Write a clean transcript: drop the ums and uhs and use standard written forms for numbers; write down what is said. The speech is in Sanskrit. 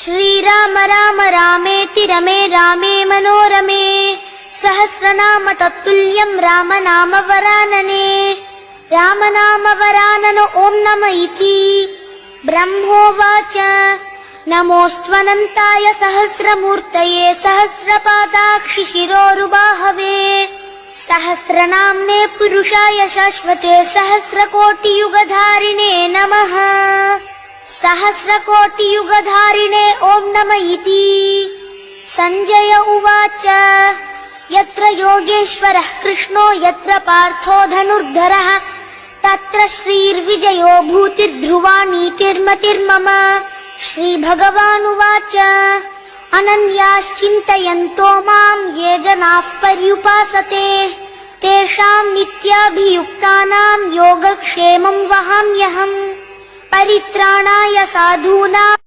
श्रीराम राम रामेति रमे रामे मनोरमे सहस्रनाम तत्तुल्यं रामनाम वरानने रामनाम वरानन ओं नम इति ब्रह्मोवाच नमोऽस्त्वनन्ताय सहस्रमूर्तये सहस्रपादाक्षि शिरोरुबाहवे सहस्रनाम्ने पुरुषाय शाश्वते सहस्रकोटियुगधारिणे नमः सहस्रकोटियुगधारिणे ओं नम इति संजय उवाच यत्र योगेश्वरः कृष्णो यत्र पार्थो धनुर्धरः तत्र श्रीर्विजयो भूतिर्ध्रुवा नीतिर्मतिर्मम श्रीभगवानुवाच अनन्याश्चिन्तयन्तो मां ये जनाः पर्युपासते तेषां नित्याभियुक्तानां योगक्षेमं वहाम्यहम् परित्राणाय साधूनां